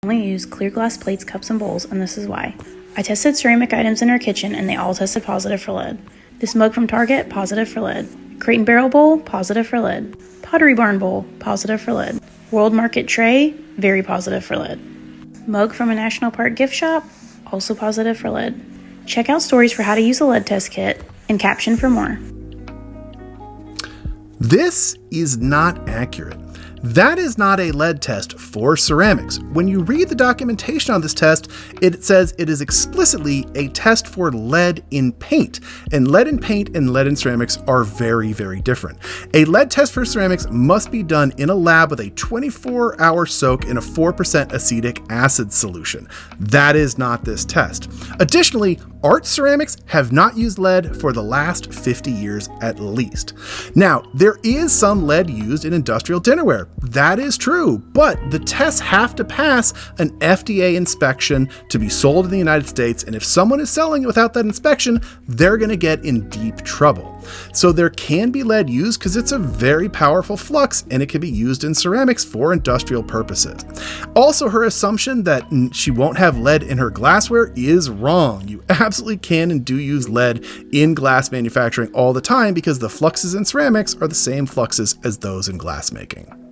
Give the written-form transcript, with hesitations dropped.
only use clear glass plates, cups, and bowls, and this is why. I tested ceramic items in her kitchen, and they all tested positive for lead. This mug from Target, positive for lead. Crate and Barrel bowl, positive for lead. Pottery Barn bowl, positive for lead. World Market tray, very positive for lead. Mug from a National Park gift shop, also positive for lead. Check out stories for how to use a lead test kit and caption for more. This is not accurate. That is not a lead test for ceramics. When you read the documentation on this test, it says it is explicitly a test for lead in paint. And lead in paint and lead in ceramics are very, very different. A lead test for ceramics must be done in a lab with a 24-hour soak in a 4% acetic acid solution. That is not this test. Additionally, art ceramics have not used lead for the last 50 years at least. Now, there is some lead used in industrial dinnerware. That is true, but the tests have to pass an FDA inspection to be sold in the United States, and if someone is selling it without that inspection, they're going to get in deep trouble. So there can be lead used because it's a very powerful flux and it can be used in ceramics for industrial purposes. Also, her assumption that she won't have lead in her glassware is wrong. You absolutely can and do use lead in glass manufacturing all the time because the fluxes in ceramics are the same fluxes as those in glass making.